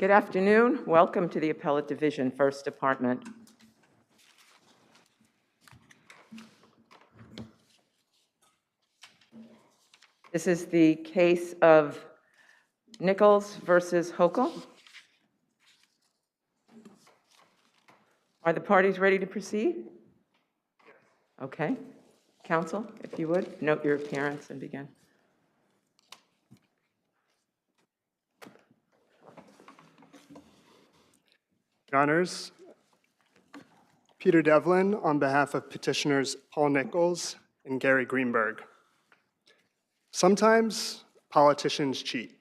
Good afternoon. Welcome to the Appellate Division, First Department. This is the case of Nichols versus Hochul. Are the parties ready to proceed? Okay. Counsel, if you would, note your appearance and begin. Your Honors, Peter Devlin on behalf of petitioners Paul Nichols and Gary Greenberg. Sometimes politicians cheat,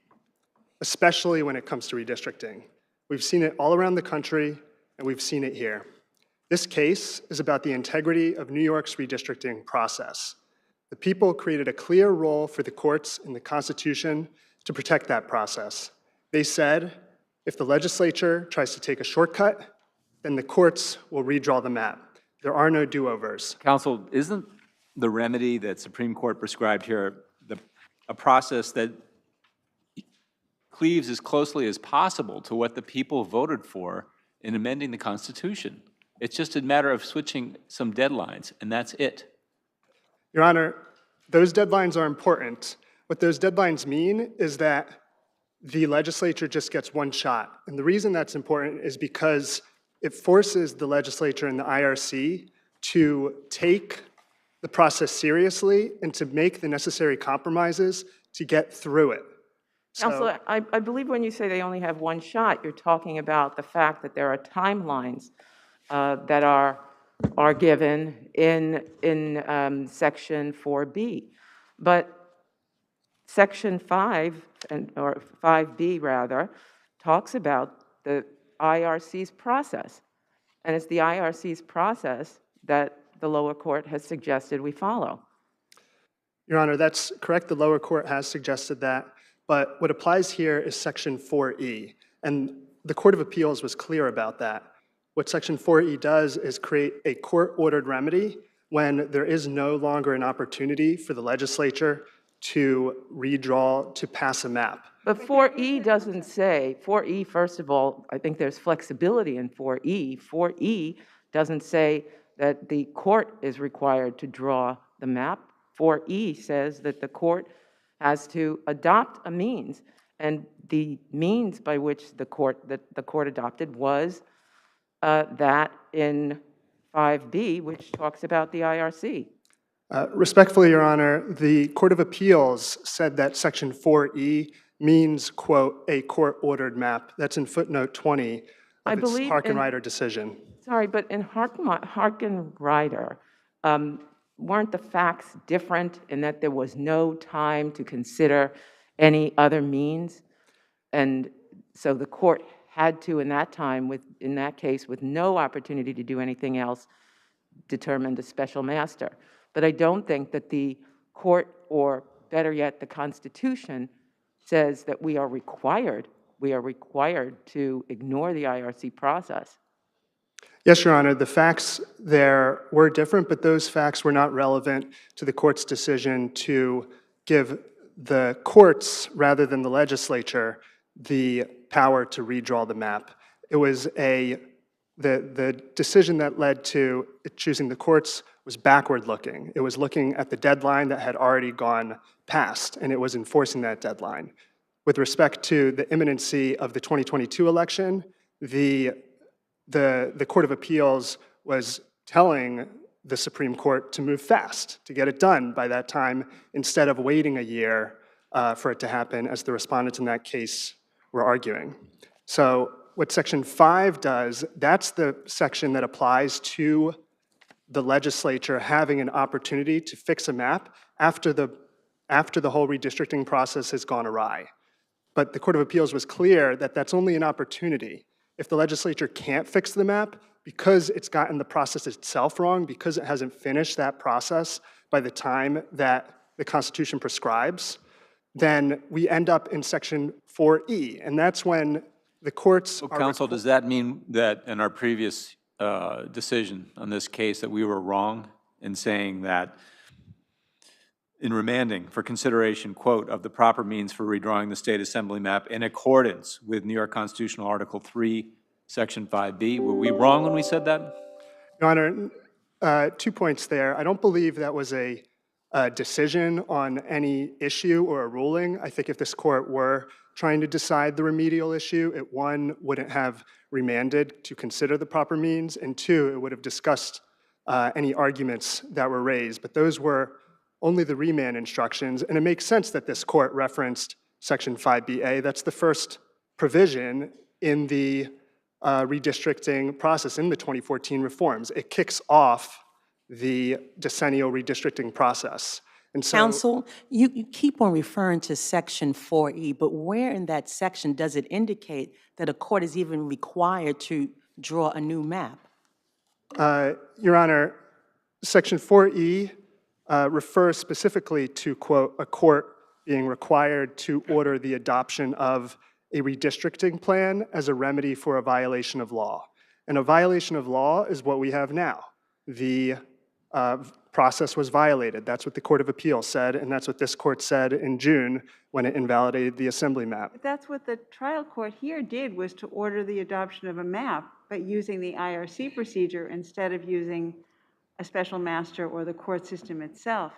especially when it comes to redistricting. We've seen it all around the country, and we've seen it here. This case is about the integrity of New York's redistricting process. The people created a clear role for the courts in the Constitution to protect that process. They said, if the legislature tries to take a shortcut, then the courts will redraw the map. There are no do-overs. Counsel, isn't the remedy that Supreme Court prescribed here a process that cleaves as closely as possible to what the people voted for in amending the Constitution? It's just a matter of switching some deadlines, and that's it. Your Honor, those deadlines are important. What those deadlines mean is that the legislature just gets one shot. And the reason that's important is because it forces the legislature and the IRC to take the process seriously and to make the necessary compromises to get through it. Counselor, I believe when you say they only have one shot, you're talking about the fact that there are timelines that are given in Section 4B. But Section 5, or 5B rather, talks about the IRC's process. And it's the IRC's process that the lower court has suggested we follow. Your Honor, that's correct. The lower court has suggested that. But what applies here is Section 4E. And the Court of Appeals was clear about that. What Section 4E does is create a court-ordered remedy when there is no longer an opportunity for the legislature to redraw, to pass a map. But 4E doesn't say, 4E, first of all, I think there's flexibility in 4E. 4E doesn't say that the court is required to draw the map. 4E says that the court has to adopt a means, and the means by which the court adopted was that in 5B, which talks about the IRC. Respectfully, Your Honor, the Court of Appeals said that Section 4E means, quote, a court-ordered map. That's in footnote 20 of its Harkin-Ryder decision. Sorry, but in Harkin-Ryder, weren't the facts different in that there was no time to consider any other means? And so the court had to, in that time, in that case, with no opportunity to do anything else, determined a special master. But I don't think that the court, or better yet, the Constitution, says that we are required to ignore the IRC process. Yes, Your Honor, the facts there were different, but those facts were not relevant to the court's decision to give the courts, rather than the legislature, the power to redraw the map. It was the decision that led to choosing the courts was backward-looking. It was looking at the deadline that had already gone past, and it was enforcing that deadline. With respect to the imminency of the 2022 election, the Court of Appeals was telling the Supreme Court to move fast, to get it done by that time, instead of waiting a year for it to happen, as the respondents in that case were arguing. So what Section 5 does, that's the section that applies to the legislature having an opportunity to fix a map after the whole redistricting process has gone awry. But the Court of Appeals was clear that that's only an opportunity. If the legislature can't fix the map because it's gotten the process itself wrong, because it hasn't finished that process by the time that the Constitution prescribes, then we end up in Section 4E, and that's when the courts are— Counsel, does that mean that in our previous decision on this case that we were wrong in saying that in remanding for consideration, quote, of the proper means for redrawing the state assembly map in accordance with New York Constitutional Article 3, Section 5B. Were we wrong when we said that? Your Honor, 2 points there. I don't believe that was a decision on any issue or a ruling. I think if this court were trying to decide the remedial issue, it, one, wouldn't have remanded to consider the proper means, and two, it would have discussed any arguments that were raised. But those were only the remand instructions, and it makes sense that this court referenced Section 5BA. That's the first provision in the redistricting process in the 2014 reforms. It kicks off the decennial redistricting process. And so, Counsel, you keep on referring to Section 4E, but where in that section does it indicate that a court is even required to draw a new map? Your Honor, Section 4E refers specifically to, quote, a court being required to order the adoption of a redistricting plan as a remedy for a violation of law. And a violation of law is what we have now. The process was violated. That's what the Court of Appeals said, and that's what this court said in June when it invalidated the assembly map. But that's what the trial court here did, was to order the adoption of a map, but using the IRC procedure instead of using a special master or the court system itself.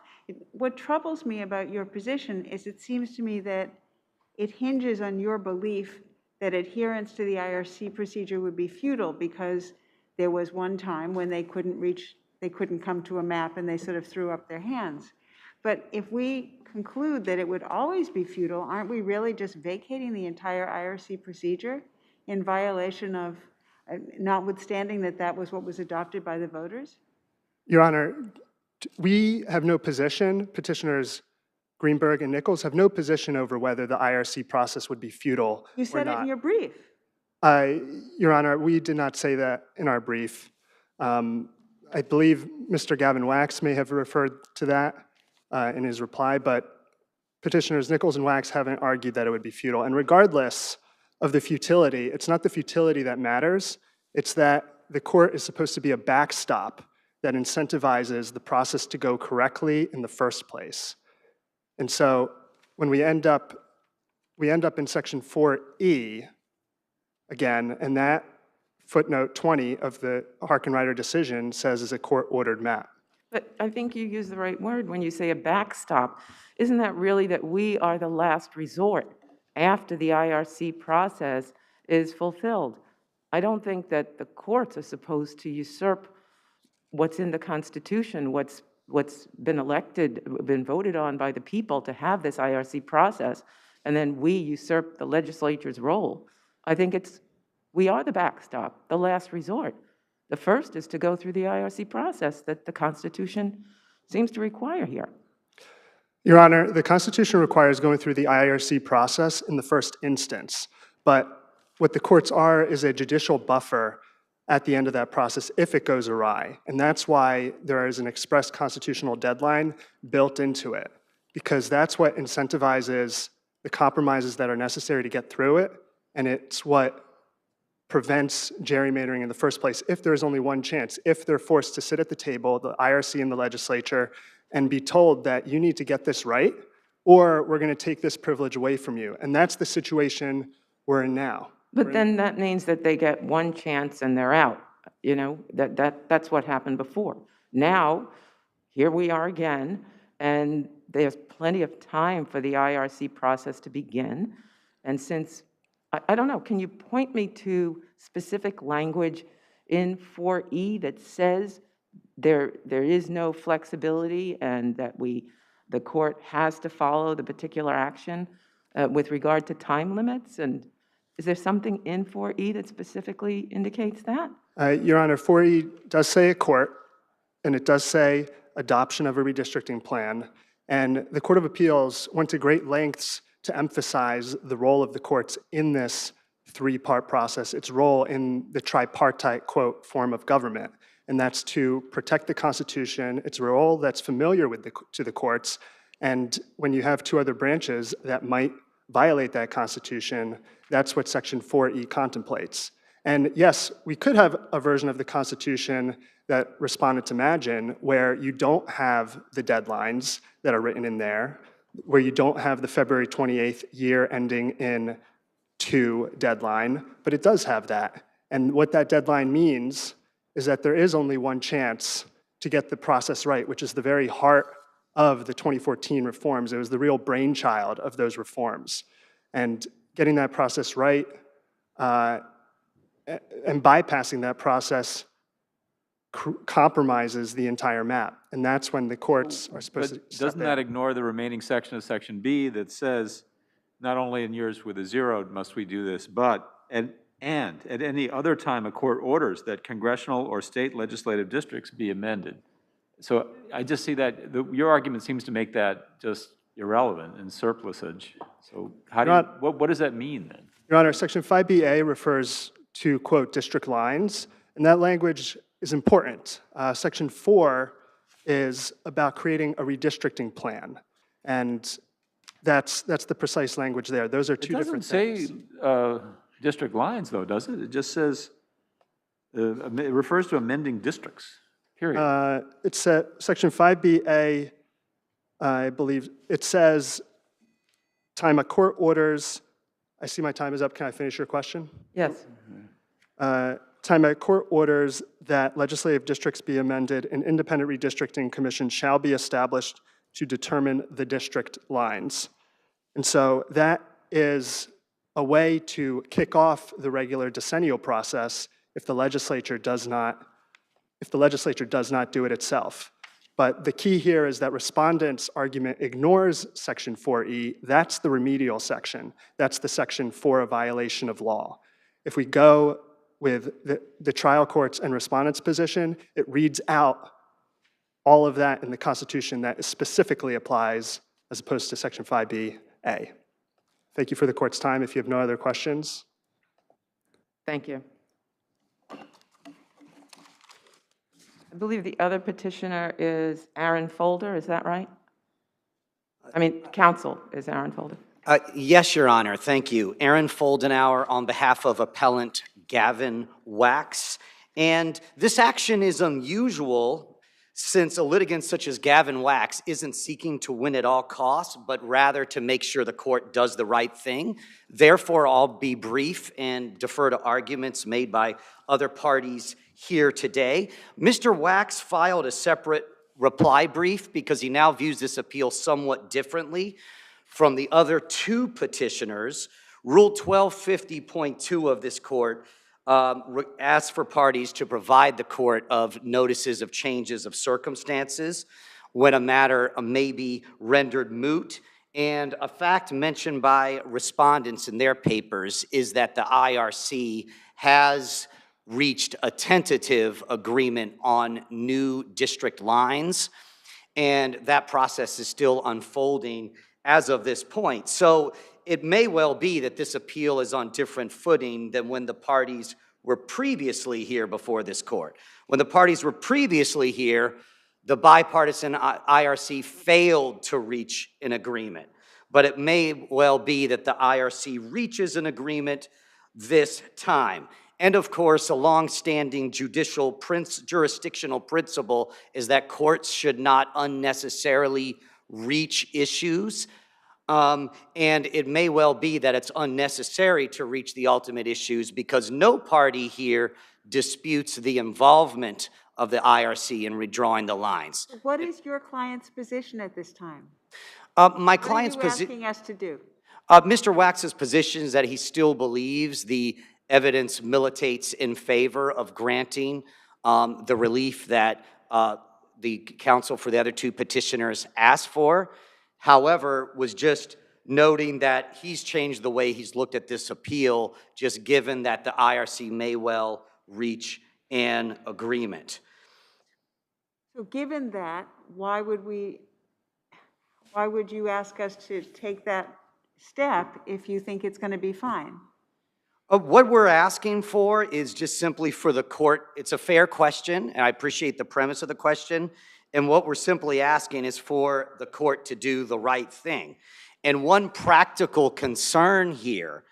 What troubles me about your position is it seems to me that it hinges on your belief that adherence to the IRC procedure would be futile because there was one time when they couldn't come to a map and they sort of threw up their hands. But if we conclude that it would always be futile, aren't we really just vacating the entire IRC procedure in violation of, notwithstanding that that was what was adopted by the voters? Your Honor, we have no position, petitioners Greenberg and Nichols have no position over whether the IRC process would be futile or not. You said it in your brief. Your Honor, we did not say that in our brief. I believe Mr. Gavin Wax may have referred to that in his reply, but petitioners Nichols and Wax haven't argued that it would be futile. And regardless of the futility, it's not the futility that matters, it's that the court is supposed to be a backstop that incentivizes the process to go correctly in the first place. And so when we end up in Section 4E, again, and that footnote 20 of the Harkin-Ryder decision says is a court-ordered map. But I think you use the right word when you say a backstop. Isn't that really that we are the last resort after the IRC process is fulfilled? I don't think that the courts are supposed to usurp what's in the Constitution, what's been elected, been voted on by the people to have this IRC process, and then we usurp the legislature's role. I think we are the backstop, the last resort. The first is to go through the IRC process that the Constitution seems to require here. Your Honor, the Constitution requires going through the IRC process in the first instance, but what the courts are is a judicial buffer at the end of that process if it goes awry. And that's why there is an express constitutional deadline built into it, because that's what incentivizes the compromises that are necessary to get through it, and it's what prevents gerrymandering in the first place if there's only one chance, if they're forced to sit at the table, the IRC and the legislature, and be told that you need to get this right, or we're going to take this privilege away from you. And that's the situation we're in now. But then that means that they get one chance and they're out. You know, that's what happened before. Now, here we are again, and there's plenty of time for the IRC process to begin. And since, I don't know, can you point me to specific language in 4E that says there is no flexibility and that the court has to follow the particular action with regard to time limits? And is there something in 4E that specifically indicates that? Your Honor, 4E does say a court, and it does say adoption of a redistricting plan. And the Court of Appeals went to great lengths to emphasize the role of the courts in this three-part process, its role in the tripartite, quote, form of government. And that's to protect the Constitution. It's a role that's familiar to the courts. And when you have two other branches that might violate that Constitution, that's what Section 4E contemplates. And yes, we could have a version of the Constitution that respondents imagine where you don't have the deadlines that are written in there, where you don't have the February 28th year ending in 2 deadline, but it does have that. And what that deadline means is that there is only one chance to get the process right, which is the very heart of the 2014 reforms. It was the real brainchild of those reforms. And getting that process right and bypassing that process compromises the entire map. And that's when the courts are supposed But to step doesn't in. that ignore the remaining section of Section B that says, not only in years with a zero must we do this, but, and at any other time a court orders that congressional or state legislative districts be amended. So I just see that, your argument seems to make that just irrelevant and surplusage. So how do you, what does that mean then? Your Honor, Section 5BA refers to, quote, district lines, and that language is important. Section 4 is about creating a redistricting plan, and that's the precise language there. Those are two different things. It doesn't say district lines, though, does it? It just says, it refers to amending districts, period. It's Section 5BA, I believe, it says, time a court orders, I see my time is up, can I finish your question? Yes. Time a court orders that legislative districts be amended, an independent redistricting commission shall be established to determine the district lines. And so that is a way to kick off the regular decennial process if the legislature does not do it itself. But the key here is that respondents' argument ignores Section 4E. That's the remedial section. That's the section for a violation of law. If we go with the trial courts and respondents' position, it reads out all of that in the Constitution that specifically applies as opposed to Section 5BA. Thank you for the court's time. If you have no other questions. Thank you. I believe the other petitioner is Aaron Folder, is that right? I mean, counsel is Aaron Folder. Yes, Your Honor, thank you. Aaron Foldenauer on behalf of appellant Gavin Wax. And this action is unusual since a litigant such as Gavin Wax isn't seeking to win at all costs, but rather to make sure the court does the right thing. Therefore, I'll be brief and defer to arguments made by other parties here today. Mr. Wax filed a separate reply brief because he now views this appeal somewhat differently from the other 2 petitioners. Rule 1250.2 of this court asks for parties to provide the court of notices of changes of circumstances when a matter may be rendered moot. And a fact mentioned by respondents in their papers is that the IRC has reached a tentative agreement on new district lines, and that process is still unfolding as of this point. So it may well be that this appeal is on different footing than when the parties were previously here before this court. When the parties were previously here, the bipartisan IRC failed to reach an agreement. But it may well be that the IRC reaches an agreement this time. And of course, a longstanding jurisdictional principle is that courts should not unnecessarily reach issues. And it may well be that it's unnecessary to reach the ultimate issues because no party here disputes the involvement of the IRC in redrawing the lines. What is your client's position at this time? My client's What are you position, asking us to do? Mr. Wax's position is that he still believes the evidence militates in favor of granting the relief that the counsel for the other 2 petitioners asked for. However, was just noting that he's changed the way he's looked at this appeal, just given that the IRC may well reach an agreement. So given that, why would you ask us to take that step if you think it's going to be fine? What we're asking for is just simply for the court, it's a fair question, and I appreciate the premise of the question, and what we're simply asking is for the court to do the right thing. And one practical concern here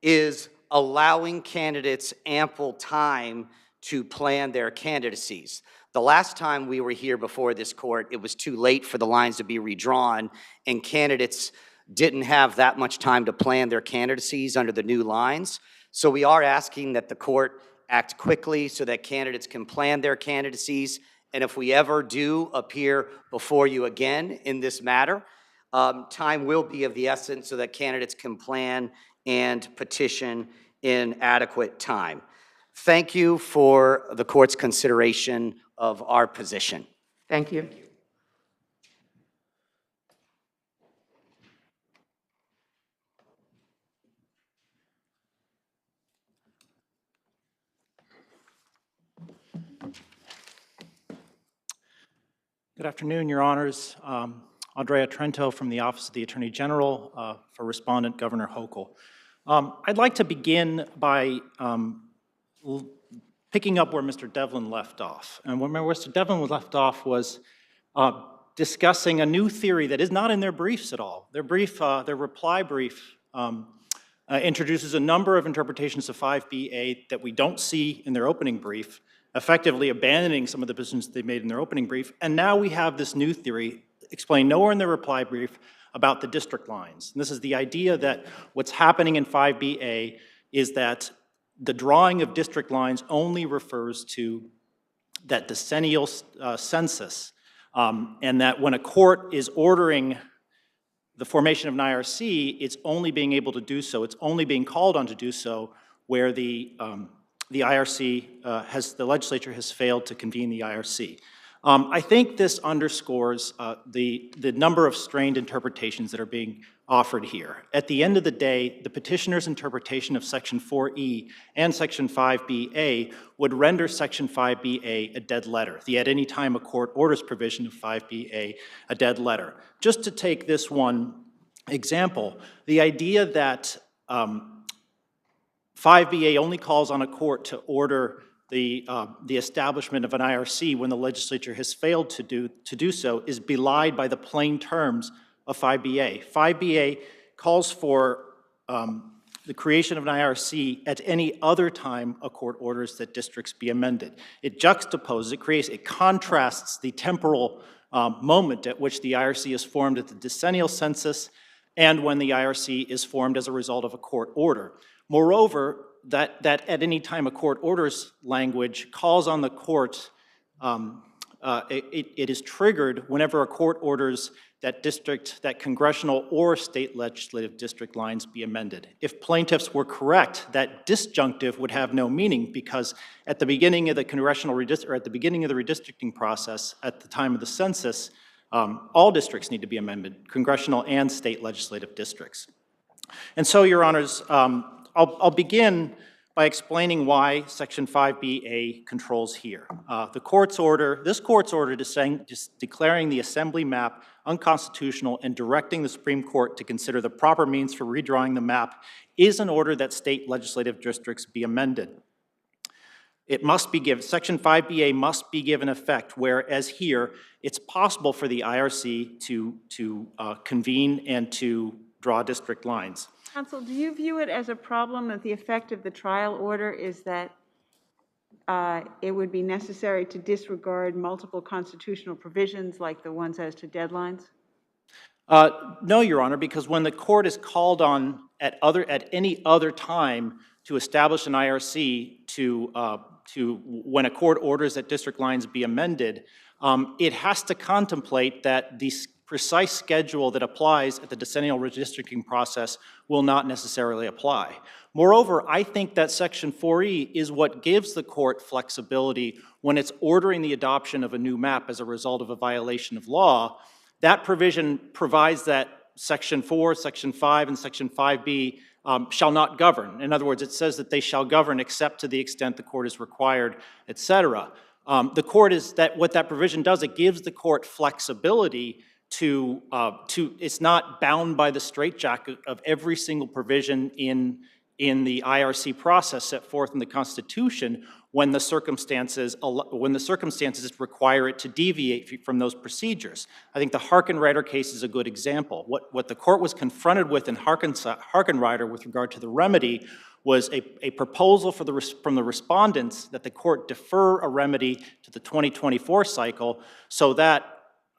is allowing candidates ample time to plan their candidacies. The last time we were here before this court, it was too late for the lines to be redrawn, and candidates didn't have that much time to plan their candidacies under the new lines. So we are asking that the court act quickly so that candidates can plan their candidacies. And if we ever do appear before you again in this matter, time will be of the essence so that candidates can plan and petition in adequate time. Thank you for the court's consideration of our position. Thank you. Good afternoon, Your Honors. Andrea Trento from the Office of the Attorney General for Respondent Governor Hochul. I'd like to begin by picking up where Mr. Devlin left off. And where Mr. Devlin was left off was discussing a new theory that is not in their briefs at all. Their reply brief introduces a number of interpretations of 5BA that we don't see in their opening brief, effectively abandoning some of the positions they made in their opening brief. And now we have this new theory explained nowhere in their reply brief about the district lines. And this is the idea that what's happening in 5BA is that the drawing of district lines only refers to that decennial census, and that when a court is ordering the formation of an IRC, it's only being able to do so, it's only being called on to do so where the IRC the legislature has failed to convene the IRC. I think this underscores the number of strained interpretations that are being offered here. At the end of the day, the petitioner's interpretation of Section 4E and Section 5BA would render Section 5BA a dead letter, the at any time a court orders provision of 5BA a dead letter. Just to take this one example, the idea that 5BA only calls on a court to order the establishment of an IRC when the legislature has failed to do so is belied by the plain terms of 5BA. 5BA calls for the creation of an IRC at any other time a court orders that districts be amended. It juxtaposes, it contrasts the temporal moment at which the IRC is formed at the decennial census and when the IRC is formed as a result of a court order. Moreover, that at any time a court orders language calls on the court, it is triggered whenever a court orders that congressional or state legislative district lines be amended. If plaintiffs were correct, that disjunctive would have no meaning because at the beginning of the congressional or at the beginning of the redistricting process at the time of the census, all districts need to be amended, congressional and state legislative districts. And so, Your Honors, I'll begin by explaining why Section 5BA controls here. This court's order declaring the assembly map unconstitutional and directing the Supreme Court to consider the proper means for redrawing the map is an order that state legislative districts be amended. It must be given, Section 5BA must be given effect, whereas here, it's possible for the IRC to convene and to draw district lines. Counsel, do you view it as a problem that the effect of the trial order is that it would be necessary to disregard multiple constitutional provisions like the ones as to deadlines? No, Your Honor, because when the court is called on at any other time to establish an IRC when a court orders that district lines be amended, it has to contemplate that the precise schedule that applies at the decennial redistricting process will not necessarily apply. Moreover, I think that Section 4E is what gives the court flexibility when it's ordering the adoption of a new map as a result of a violation of law. That provision provides that Section 4, Section 5, and Section 5B shall not govern. In other words, it says that they shall govern except to the extent the court is required, et cetera. The court is that what that provision does, it gives the court flexibility it's not bound by the straitjacket of every single provision in the IRC process set forth in the Constitution when the circumstances require it to deviate from those procedures. I think the Harkenrider case is a good example. What the court was confronted with in Harkenrider with regard to the remedy was a proposal from the respondents that the court defer a remedy to the 2024 cycle so that,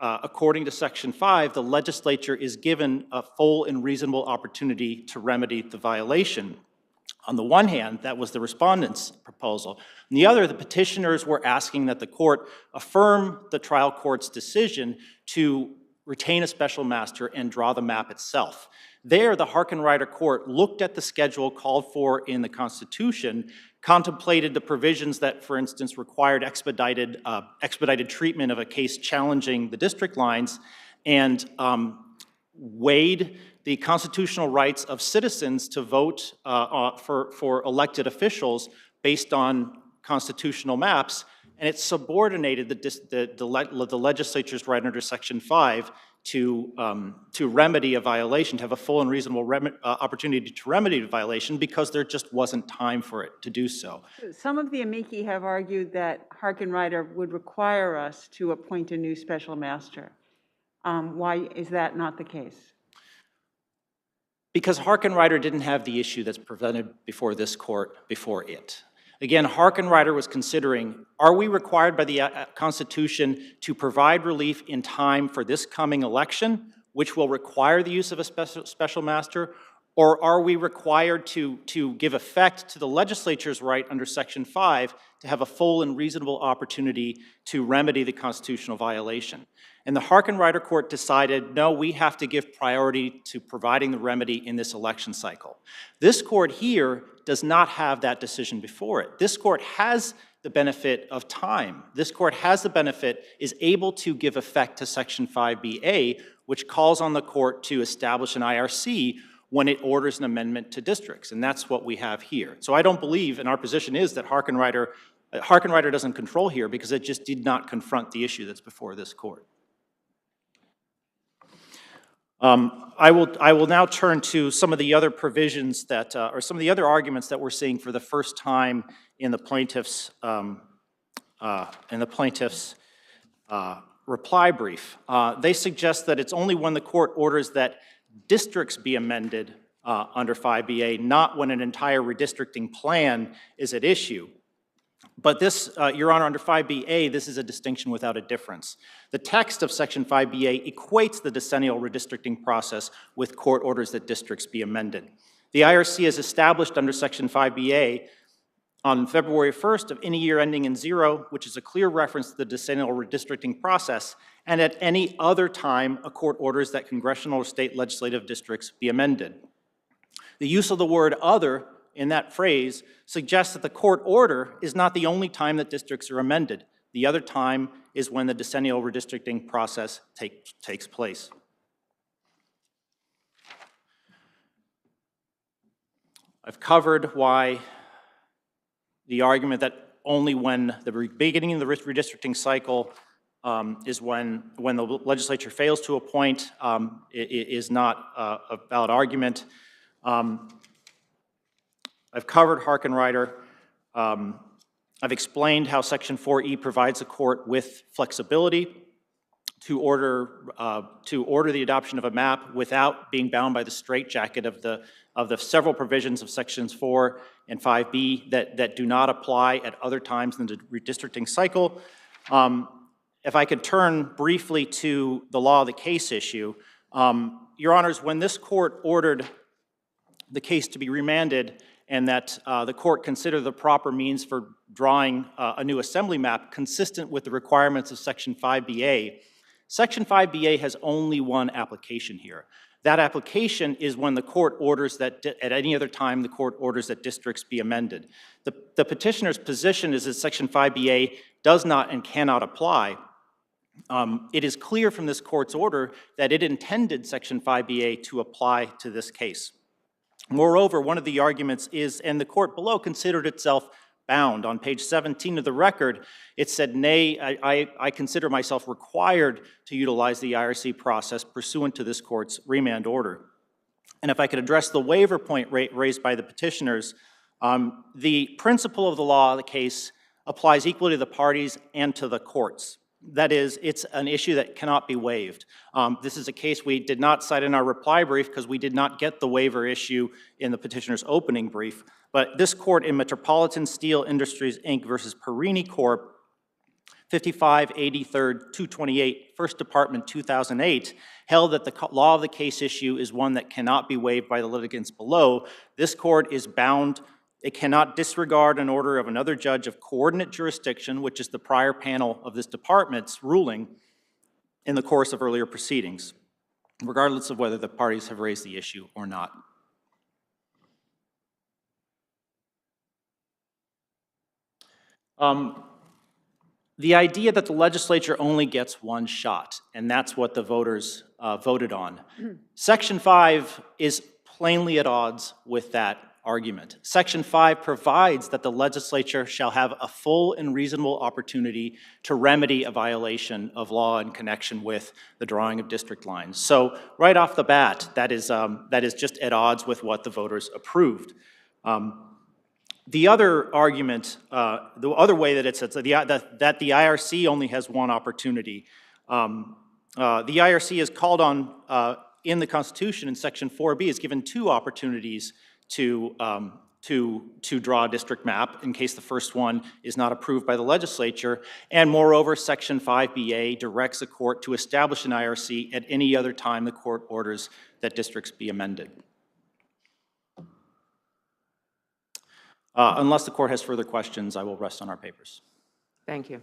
according to Section 5, the legislature is given a full and reasonable opportunity to remedy the violation. On the one hand, that was the respondent's proposal. On the other, the petitioners were asking that the court affirm the trial court's decision to retain a special master and draw the map itself. There, the Harkin-Ryder court looked at the schedule called for in the Constitution, contemplated the provisions that, for instance, required expedited treatment of a case challenging the district lines, and weighed the constitutional rights of citizens to vote for elected officials based on constitutional maps, and it subordinated the legislature's right under Section 5 to remedy a violation, to have a full and reasonable opportunity to remedy a violation, because there just wasn't time for it to do so. Some of the amici have argued that Harkin-Ryder would require us to appoint a new special master. Why is that not the case? Because Harkin-Ryder didn't have the issue that's presented before this court before it. Again, Harkin-Ryder was considering, are we required by the Constitution to provide relief in time for this coming election, which will require the use of a special master, or are we required to give effect to the legislature's right under Section 5 to have a full and reasonable opportunity to remedy the constitutional violation? And the Harkin-Ryder court decided, no, we have to give priority to providing the remedy in this election cycle. This court here does not have that decision before it. This court has the benefit of time. This court has the benefit, is able to give effect to Section 5BA, which calls on the court to establish an IRC when it orders an amendment to districts, and that's what we have here. So I don't believe, and our position is that Harkin-Ryder doesn't control here because it just did not confront the issue that's before this court. I will now turn to some of the other provisions that, or some of the other arguments that we're seeing for the first time in the plaintiff's reply brief. They suggest that it's only when the court orders that districts be amended under 5BA, not when an entire redistricting plan is at issue. But this, Your Honor, under 5BA, this is a distinction without a difference. The text of Section 5BA equates the decennial redistricting process with court orders that districts be amended. The IRC is established under Section 5BA on February 1st of any year ending in 0, which is a clear reference to the decennial redistricting process, and at any other time a court orders that congressional or state legislative districts be amended. The use of the word other in that phrase suggests that the court order is not the only time that districts are amended. The other time is when the decennial redistricting process takes place. I've covered why the argument that only when the beginning of the redistricting cycle is when the legislature fails to appoint is not a valid argument. I've covered Harkin-Ryder. I've explained how Section 4E provides the court with flexibility to order the adoption of a map without being bound by the straitjacket of the several provisions of Sections 4 and 5B that do not apply at other times in the redistricting cycle. If I could turn briefly to the law of the case issue, Your Honors, when this court ordered the case to be remanded and that the court consider the proper means for drawing a new assembly map consistent with the requirements of Section 5BA, Section 5BA has only one application here. That application is when the court orders that, at any other time, the court orders that districts be amended. The petitioner's position is that Section 5BA does not and cannot apply. It is clear from this court's order that it intended Section 5BA to apply to this case. Moreover, one of the arguments is, and the court below considered itself bound. On page 17 of the record, it said, nay, I consider myself required to utilize the IRC process pursuant to this court's remand order. And if I could address the waiver point raised by the petitioners, the principle of the law of the case applies equally to the parties and to the courts. That is, it's an issue that cannot be waived. This is a case we did not cite in our reply brief because we did not get the waiver issue in the petitioner's opening brief. But this court in Metropolitan Steel Industries, Inc. versus Perini Corp., 5583rd 228, First Department, 2008, held that the law of the case issue is one that cannot be waived by the litigants below. This court is bound, it cannot disregard an order of another judge of coordinate jurisdiction, which is the prior panel of this department's ruling in the course of earlier proceedings, regardless of whether the parties have raised the issue or not. The idea that the legislature only gets one shot, and that's what the voters voted on. Section 5 is plainly at odds with that argument. Section 5 provides that the legislature shall have a full and reasonable opportunity to remedy a violation of law in connection with the drawing of district lines. So right off the bat, that is just at odds with what the voters approved. The other argument, the other way that it says that the IRC only has one opportunity. The IRC is called on in the Constitution in Section 4B is given two opportunities to draw a district map in case the first one is not approved by the legislature. And moreover, Section 5BA directs a court to establish an IRC at any other time the court orders that districts be amended. Unless the court has further questions, I will rest on our papers. Thank you.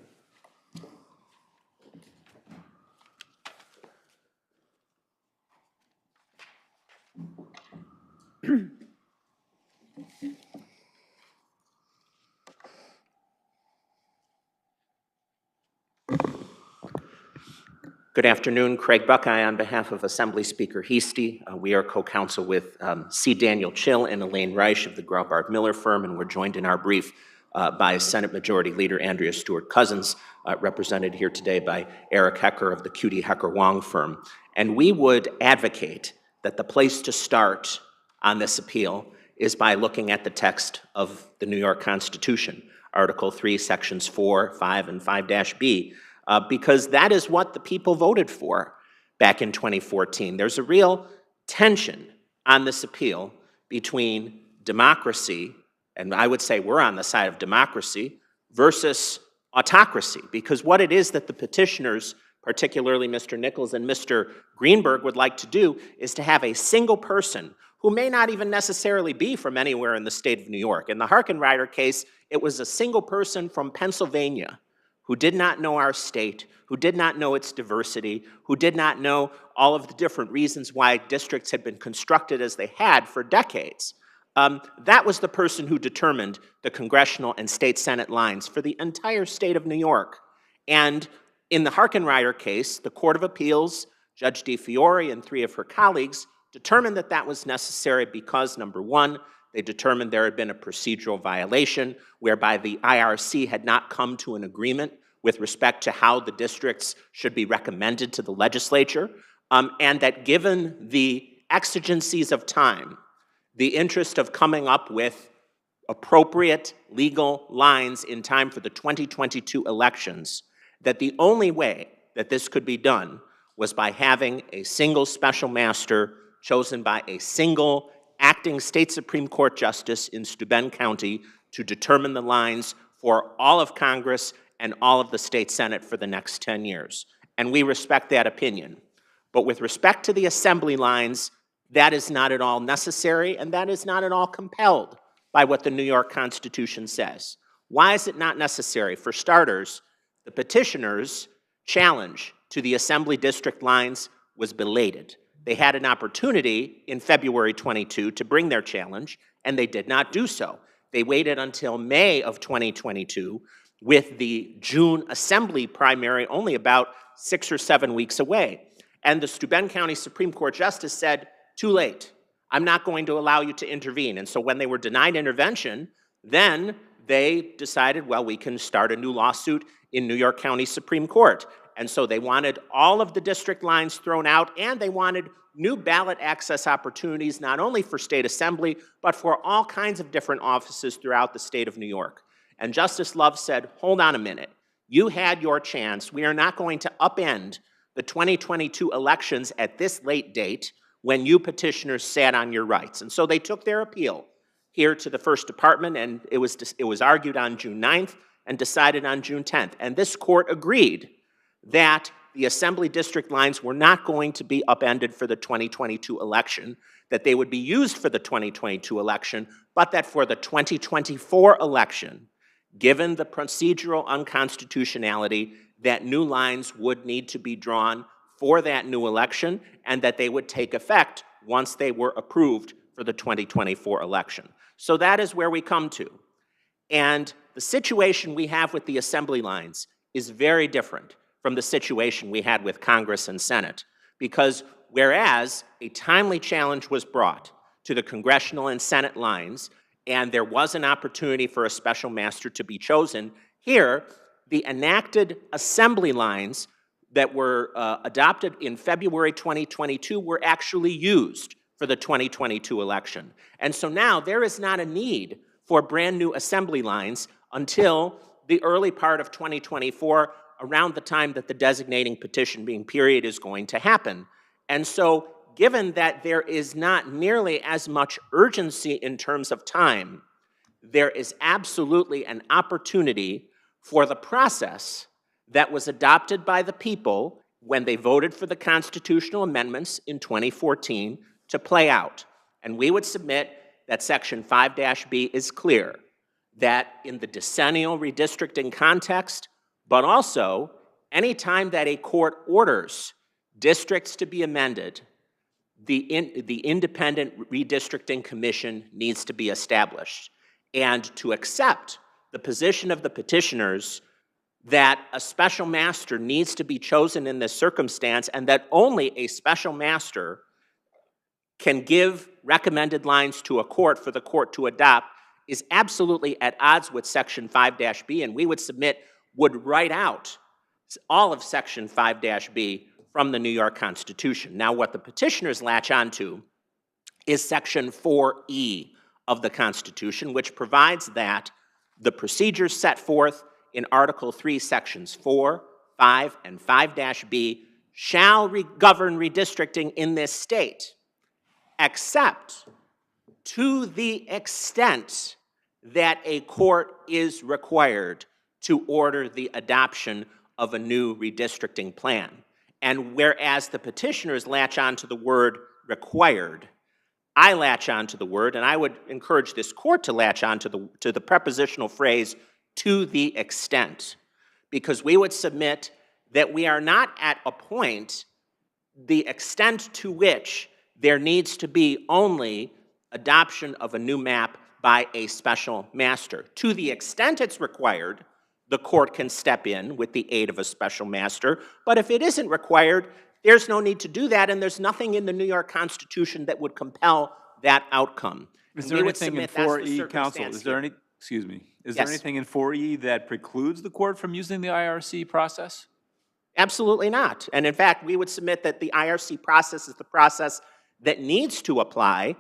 Good afternoon, Craig Buckeye on behalf of Assembly Speaker Heastie. We are co-counsel with C. Daniel Chill and Elaine Reich of the Graubart Miller firm, and we're joined in our brief by Senate Majority Leader Andrea Stewart-Cousins, represented here today by Eric Hecker of the QD Hecker-Wong firm. And we would advocate that the place to start on this appeal is by looking at the text of the New York Constitution, Article 3, Sections 4, 5, and 5-B, because that is what the people voted for back in 2014. There's a real tension on this appeal between democracy, and I would say we're on the side of democracy, versus autocracy, because what it is that the petitioners, particularly Mr. Nichols and Mr. Greenberg, would like to do is to have a single person who may not even necessarily be from anywhere in the state of New York. In the Harkenrider case, it was a single person from Pennsylvania who did not know our state, who did not know its diversity, who did not know all of the different reasons why districts had been constructed as they had for decades. That was the person who determined the congressional and state Senate lines for the entire state of New York. And in the Harkenrider case, the Court of Appeals, Judge DeFiore and 3 of her colleagues determined that that was necessary because, number one, they determined there had been a procedural violation whereby the IRC had not come to an agreement with respect to how the districts should be recommended to the legislature, and that given the exigencies of time, the interest of coming up with appropriate legal lines in time for the 2022 elections, that the only way that this could be done was by having a single special master chosen by a single acting state Supreme Court justice in Steuben County to determine the lines for all of Congress and all of the state Senate for the next 10 years. And we respect that opinion. But with respect to the assembly lines, that is not at all necessary, and that is not at all compelled by what the New York Constitution says. Why is it not necessary? For starters, the petitioners' challenge to the assembly district lines was belated. They had an opportunity in February 22 to bring their challenge, and they did not do so. They waited until May of 2022 with the June assembly primary only about 6 or 7 weeks away. And the Steuben County Supreme Court justice said, too late. I'm not going to allow you to intervene. And so when they were denied intervention, then they decided, well, we can start a new lawsuit in New York County Supreme Court. And so they wanted all of the district lines thrown out, and they wanted new ballot access opportunities, not only for state assembly, but for all kinds of different offices throughout the state of New York. And Justice Love said, hold on a minute. You had your chance. We are not going to upend the 2022 elections at this late date when you petitioners sat on your rights. And so they took their appeal here to the First Department, and it was argued on June 9th and decided on June 10th. And this court agreed that the assembly district lines were not going to be upended for the 2022 election, that they would be used for the 2022 election, but that for the 2024 election, given the procedural unconstitutionality, that new lines would need to be drawn for that new election, and that they would take effect once they were approved for the 2024 election. So that is where we come to. And the situation we have with the assembly lines is very different from the situation we had with Congress and Senate, because whereas a timely challenge was brought to the congressional and Senate lines, and there was an opportunity for a special master to be chosen, here, the enacted assembly lines that were adopted in February 2022 were actually used for the 2022 election. And so now there is not a need for brand new assembly lines until the early part of 2024, around the time that the designating petition being period is going to happen. And so given that there is not nearly as much urgency in terms of time, there is absolutely an opportunity for the process that was adopted by the people when they voted for the constitutional amendments in 2014 to play out. And we would submit that Section 5-B is clear, that in the decennial redistricting context, but also any time that a court orders districts to be amended, the independent redistricting commission needs to be established. And to accept the position of the petitioners that a special master needs to be chosen in this circumstance, and that only a special master can give recommended lines to a court for the court to adopt, is absolutely at odds with Section 5-B, and we would submit would write out all of Section 5-B from the New York Constitution. Now, what the petitioners latch onto is Section 4E of the Constitution, which provides that the procedures set forth in Article 3, Sections 4, 5, and 5-B shall govern redistricting in this state, except to the extent that a court is required to order the adoption of a new redistricting plan. And whereas the petitioners latch on to the word required, I latch on to the word, and I would encourage this court to latch on to the prepositional phrase, to the extent, because we would submit that we are not at a point, the extent to which there needs to be only adoption of a new map by a special master. To the extent it's required, the court can step in with the aid of a special master, but if it isn't required, there's no need to do that, and there's nothing in the New York Constitution that would compel that outcome. Is there anything in 4E, counsel, is there any, excuse me, is there Yes. anything in 4E that precludes the court from using the IRC process? Absolutely not. And in fact, we would submit that the IRC process is the process that needs to apply,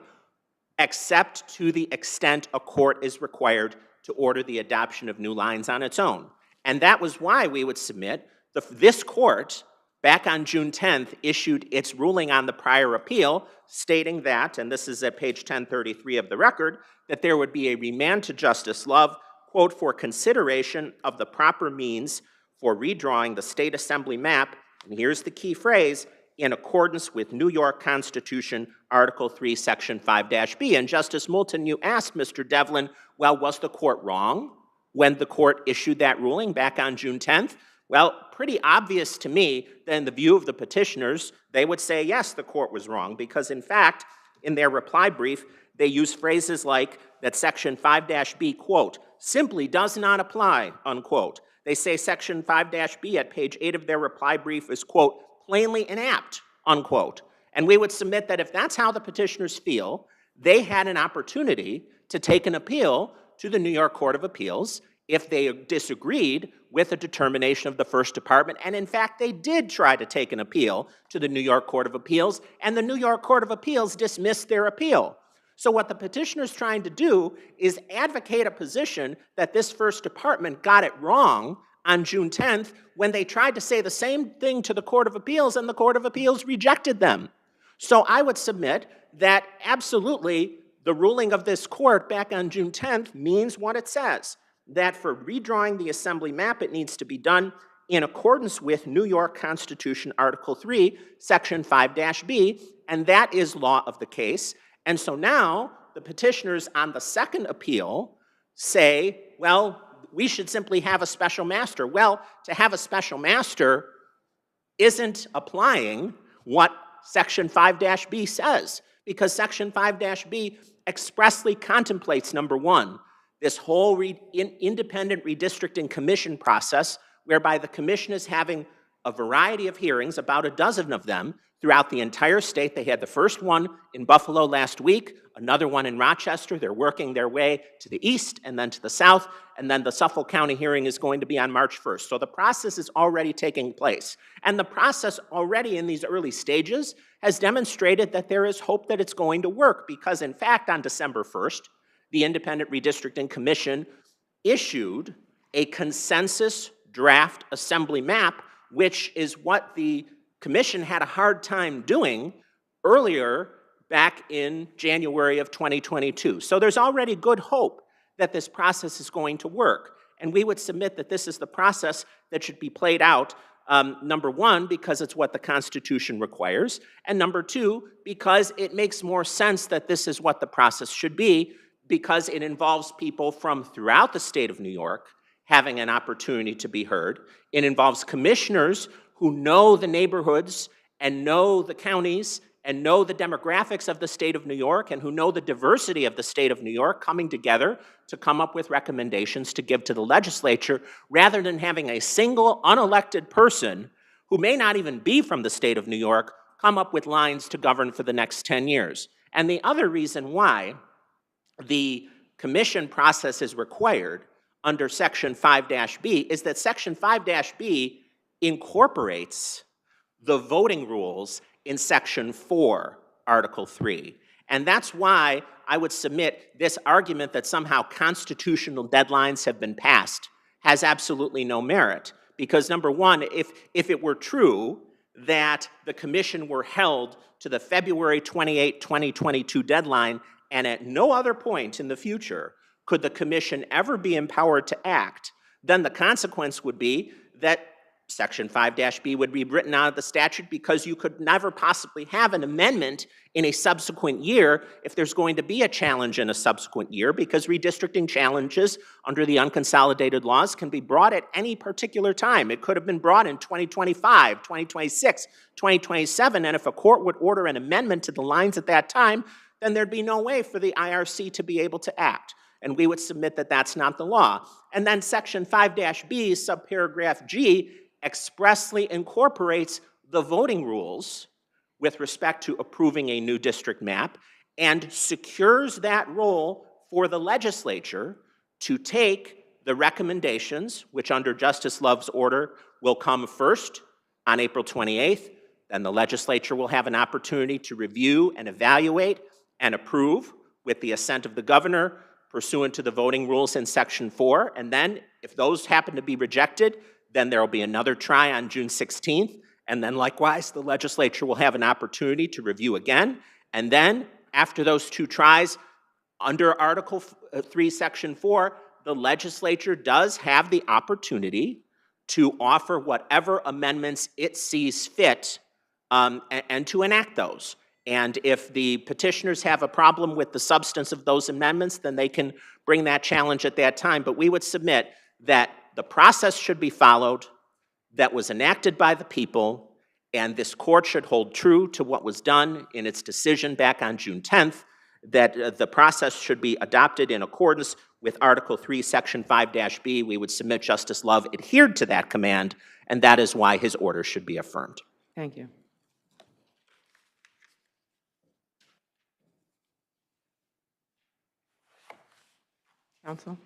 except to the extent a court is required to order the adoption of new lines on its own. And that was why we would submit this court, back on June 10th, issued its ruling on the prior appeal, stating that, and this is at page 1033 of the record, that there would be a remand to Justice Love, quote, for consideration of the proper means for redrawing the state assembly map, and here's the key phrase, in accordance with New York Constitution, Article 3, Section 5-B. And Justice Moulton, you asked Mr. Devlin, well, was the court wrong when the court issued that ruling back on June 10th? Well, pretty obvious to me that in the view of the petitioners, they would say, yes, the court was wrong, because in fact, in their reply brief, they use phrases like that Section 5-B, quote, simply does not apply, unquote. They say Section 5-B at page 8 of their reply brief is, quote, plainly inapt, unquote. And we would submit that if that's how the petitioners feel, they had an opportunity to take an appeal to the New York Court of Appeals if they disagreed with a determination of the First Department. And in fact, they did try to take an appeal to the New York Court of Appeals, and the New York Court of Appeals dismissed their appeal. So what the petitioner's trying to do is advocate a position that this First Department got it wrong on June 10th when they tried to say the same thing to the Court of Appeals, and the Court of Appeals rejected them. So I would submit that absolutely the ruling of this court back on June 10th means what it says, that for redrawing the assembly map, it needs to be done in accordance with New York Constitution, Article 3, Section 5-B, and that is law of the case. And so now the petitioners on the second appeal say, well, we should simply have a special master. Well, to have a special master isn't applying what Section 5-B says, because Section 5-B expressly contemplates, number one, this whole independent redistricting commission process, whereby the commission is having a variety of hearings, about a dozen of them, throughout the entire state. They had the first one in Buffalo last week, another one in Rochester. They're working their way to the east and then to the south, and then the Suffolk County hearing is going to be on March 1st. So the process is already taking place. And the process already in these early stages has demonstrated that there is hope that it's going to work, because in fact on December 1st, the Independent Redistricting Commission issued a consensus draft assembly map, which is what the Commission had a hard time doing earlier back in January of 2022. So there's already good hope that this process is going to work. And we would submit that this is the process that should be played out, number one, because it's what the Constitution requires, and number two, because it makes more sense that this is what the process should be, because it involves people from throughout the state of New York having an opportunity to be heard. It involves commissioners who know the neighborhoods and know the counties and know the demographics of the state of New York and who know the diversity of the state of New York coming together to come up with recommendations to give to the legislature, rather than having a single unelected person who may not even be from the state of New York come up with lines to govern for the next 10 years. And the other reason why the commission process is required under Section 5-B is that Section 5-B incorporates the voting rules in Section 4, Article 3. And that's why I would submit this argument that somehow constitutional deadlines have been passed has absolutely no merit. Because number one, if it were true that the commission were held to the February 28, 2022 deadline, and at no other point in the future could the commission ever be empowered to act, then the consequence would be that Section 5-B would be written out of the statute, because you could never possibly have an amendment in a subsequent year if there's going to be a challenge in a subsequent year, because redistricting challenges under the unconsolidated laws can be brought at any particular time. It could have been brought in 2025, 2026, 2027, and if a court would order an amendment to the lines at that time, then there'd be no way for the IRC to be able to act. And we would submit that that's not the law. And then Section 5-B, subparagraph G, expressly incorporates the voting rules with respect to approving a new district map and secures that role for the legislature to take the recommendations, which under Justice Love's order will come first on April 28th. Then the legislature will have an opportunity to review and evaluate and approve with the assent of the governor pursuant to the voting rules in Section 4. And then if those happen to be rejected, then there will be another try on June 16th, and then likewise, the legislature will have an opportunity to review again, and then after those two tries, under Article 3, Section 4, the legislature does have the opportunity to offer whatever amendments it sees fit and to enact those. And if the petitioners have a problem with the substance of those amendments, then they can bring that challenge at that time. But we would submit that the process should be followed that was enacted by the people, and this court should hold true to what was done in its decision back on June 10th, that the process should be adopted in accordance with Article 3, Section 5-B. We would submit Justice Love adhered to that command, and that is why his order should be affirmed. Thank you. Counsel?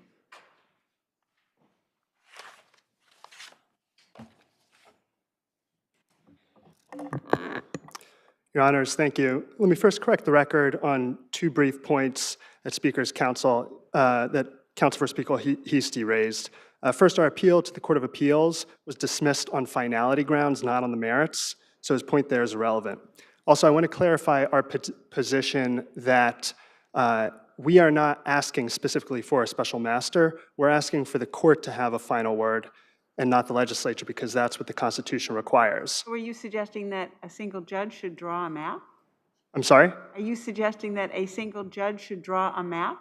Your Honors, thank you. Let me first correct the record on two brief points that Speaker's counsel, that Counsel for Speaker Heastie raised. First, our appeal to the Court of Appeals was dismissed on finality grounds, not on the merits, so his point there is irrelevant. Also, I want to clarify our position that We are not asking specifically for a special master. We're asking for the court to have a final word and not the legislature, because that's what the Constitution requires. Were you suggesting that a single judge should draw a map? I'm sorry? Are you suggesting that a single judge should draw a map?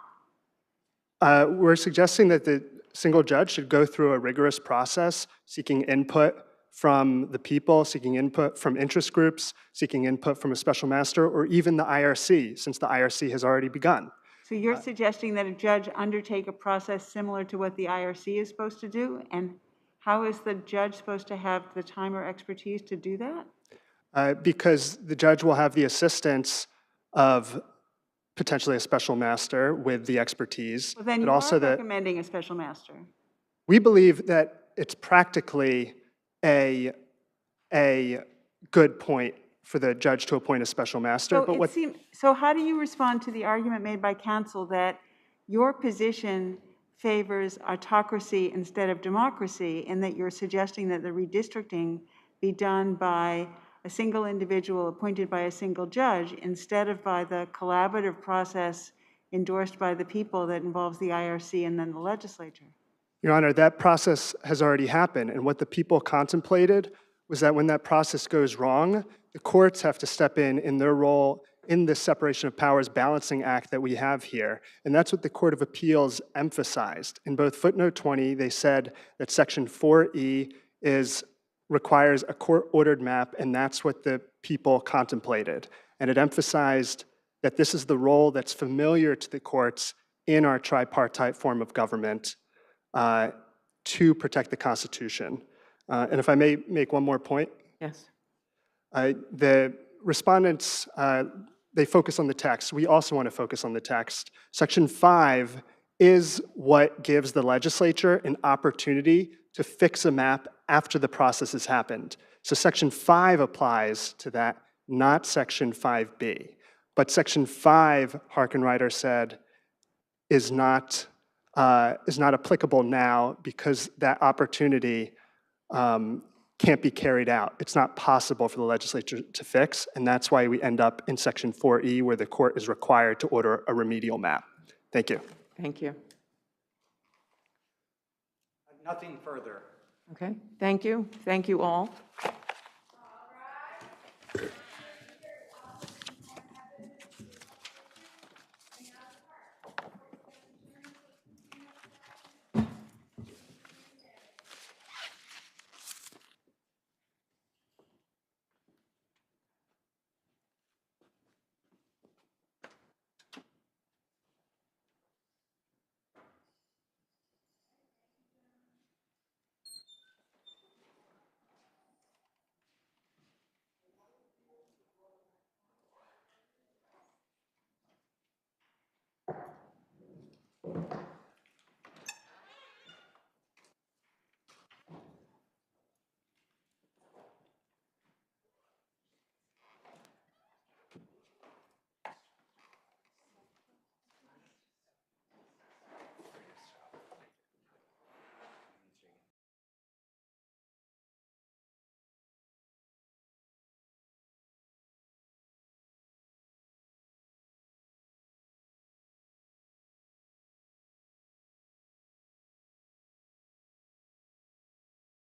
We're suggesting that the single judge should go through a rigorous process, seeking input from the people, seeking input from interest groups, seeking input from a special master, or even the IRC, since the IRC has already begun. So you're suggesting that a judge undertake a process similar to what the IRC is supposed to do? And how is the judge supposed to have the time or expertise to do that? Because the judge will have the assistance of potentially a special master with the expertise, Well, then but you also are that recommending a special master. we believe that it's practically a good point for the judge to appoint a special master. So, But what so how do you respond to the argument made by counsel that your position favors autocracy instead of democracy, and that you're suggesting that the redistricting be done by a single individual appointed by a single judge instead of by the collaborative process endorsed by the people that involves the IRC and then the legislature? Your Honor, that process has already happened, and what the people contemplated was that when that process goes wrong, the courts have to step in their role in this separation of powers balancing act that we have here. And that's what the Court of Appeals emphasized. In both footnote 20, they said that Section 4E requires a court-ordered map, and that's what the people contemplated. And it emphasized that this is the role that's familiar to the courts in our tripartite form of government to protect the Constitution. And if I may make one more point. Yes. The respondents, they focus on the text. We also want to focus on the text. Section 5 is what gives the legislature an opportunity to fix a map after the process has happened. So Section 5 applies to that, not Section 5B. But Section 5, Harkenreiter said, is not applicable now because that opportunity can't be carried out. It's not possible for the legislature to fix, and that's why we end up in Section 4E, where the court is required to order a remedial map. Thank you. Thank you. Nothing further. Okay, thank you. Thank you all.